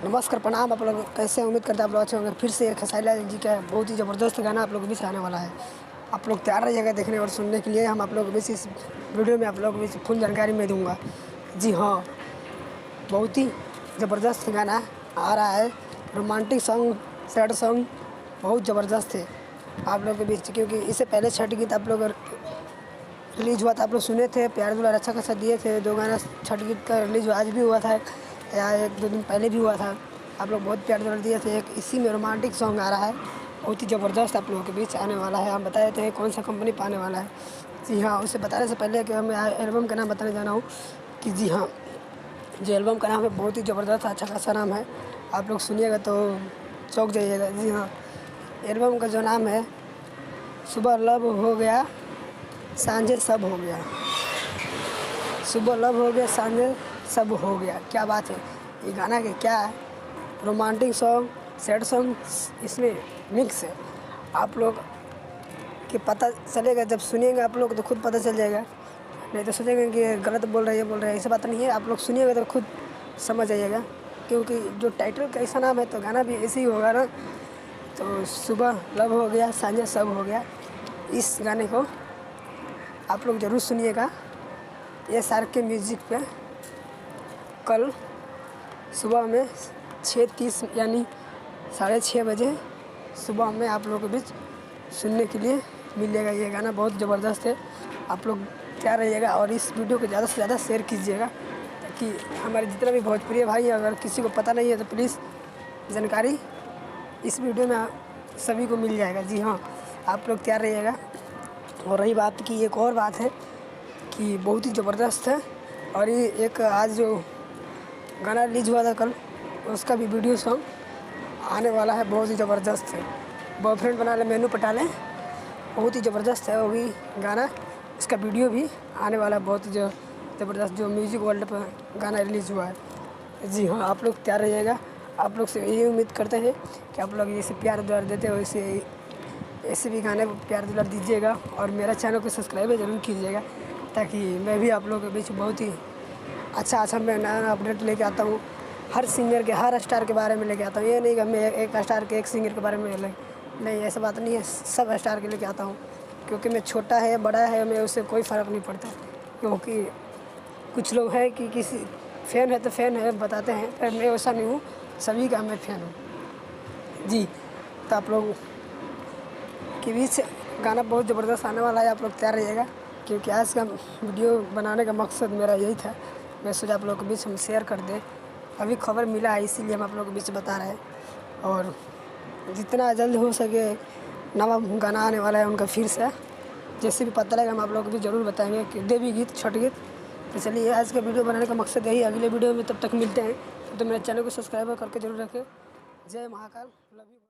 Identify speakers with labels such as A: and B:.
A: नमस्कार, प्रणाम। आप लोग कैसे हैं? उम्मीद करते हैं आप लोग अच्छे होंगे। फिर से एक खेसारी लाल जी का बहुत ही ज़बरदस्त गाना आप लोगों के बीच आने वाला है। आप लोग तैयार रहिएगा देखने और सुनने के लिए। हम आप लोगों के बीच इस वीडियो में आप लोगों के बीच फुल जानकारी मैं दूंगा। जी हाँ, बहुत ही ज़बरदस्त गाना आ रहा है। रोमांटिक सॉन्ग, सैड सॉन्ग बहुत ज़बरदस्त है आप लोगों के बीच, क्योंकि इससे पहले छठ गीत आप लोग रिलीज हुआ था, आप लोग सुने थे, प्यार दुलार अच्छा खासा दिए थे। 2 गाना छठ गीत का रिलीज आज भी हुआ था या 1-2 दिन पहले भी हुआ था। आप लोग बहुत प्यार दुलार दिए थे। एक इसी में रोमांटिक सॉन्ग आ रहा है, बहुत ही ज़बरदस्त आप लोगों के बीच आने वाला है। हम बता देते हैं कौन सा कंपनी पाने वाला है। जी हाँ, उससे बताने से पहले कि मैं एल्बम का नाम बताने जा रहा हूँ कि जी हाँ, जो एल्बम का नाम है बहुत ही ज़बरदस्त अच्छा खासा नाम है। आप लोग सुनिएगा तो चौंक जाइएगा। जी हाँ, एल्बम का जो नाम है सुबह लव हो गया सांझे सब हो गया। सुबह लव हो गया, सांझे सब हो गया। क्या बात है! ये गाना के क्या है, रोमांटिक सॉन्ग, सैड सॉन्ग इसमें मिक्स है। आप लोग के पता चलेगा, जब सुनिएगा आप लोग तो खुद पता चल जाएगा। नहीं तो सोचेंगे कि गलत बोल रहे हैं, ये बोल रहे हैं। ऐसा बात नहीं है, आप लोग सुनिएगा तो खुद समझ जाइएगा, क्योंकि जो टाइटल का ऐसा नाम है तो गाना भी ऐसे ही होगा ना। तो सुबह लव हो गया, सांझे सब हो गया। इस गाने को आप लोग ज़रूर सुनिएगा। SRK म्यूज़िक पे कल सुबह में 6:30 यानी 6:30 बजे सुबह में आप लोगों के बीच सुनने के लिए मिलेगा। ये गाना बहुत ज़बरदस्त है। आप लोग तैयार रहिएगा और इस वीडियो को ज़्यादा से ज़्यादा शेयर कीजिएगा, ताकि हमारे जितना भी भोजपुरी भाई हैं, अगर किसी को पता नहीं है तो प्लीज़ जानकारी इस वीडियो में सभी को मिल जाएगा। जी हाँ, आप लोग तैयार रहिएगा। और रही बात की, एक और बात है कि बहुत ही ज़बरदस्त है। और ये एक आज जो गाना रिलीज हुआ था कल, उसका भी वीडियो सॉन्ग आने वाला है, बहुत ही ज़बरदस्त है। बॉयफ्रेंड बना ले मैनू पटा ले, बहुत ही ज़बरदस्त है वो भी गाना। इसका वीडियो भी आने वाला है, बहुत ही ज़बरदस्त, जो म्यूज़िक वर्ल्ड पर गाना रिलीज़ हुआ है। जी हाँ, आप लोग तैयार रहिएगा। आप लोग से यही उम्मीद करते हैं कि आप लोग जैसे प्यार दुलार देते हो ऐसे भी गाने प्यार दुलार दीजिएगा। और मेरा चैनल को सब्सक्राइब ज़रूर कीजिएगा, ताकि मैं भी आप लोगों के बीच बहुत ही अच्छा मैं नया अपडेट लेके आता हूँ। हर सिंगर के, हर स्टार के बारे में लेके आता हूँ। ये नहीं कि मैं एक स्टार के, एक सिंगर के बारे में नहीं, ऐसा बात नहीं है। सब स्टार के लेके आता हूँ, क्योंकि मैं छोटा है बड़ा है, मैं उससे कोई फ़र्क नहीं पड़ता। क्योंकि कुछ लोग हैं कि किसी फ़ैन है तो फ़ैन है बताते हैं, पर मैं वैसा नहीं हूँ, सभी का मैं फ़ैन हूँ। जी, तो आप लोग के बीच गाना बहुत ज़बरदस्त आने वाला है। आप लोग तैयार रहिएगा, क्योंकि आज का वीडियो बनाने का मकसद मेरा यही था। मैं सोचा आप लोगों के बीच हम शेयर कर दें। अभी खबर मिला है, इसीलिए हम आप लोगों के बीच बता रहे हैं। और जितना जल्द हो सके नवा गाना आने वाला है उनका फिर से, जैसे भी पता लगेगा हम आप लोगों को भी ज़रूर बताएंगे कि देवी गीत, छठ गीत। तो चलिए, आज का वीडियो बनाने का मकसद यही। अगले वीडियो में तब तक मिलते हैं, तो मेरे चैनल को सब्सक्राइब करके जरूर रखें। जय महाकाल, लव यू।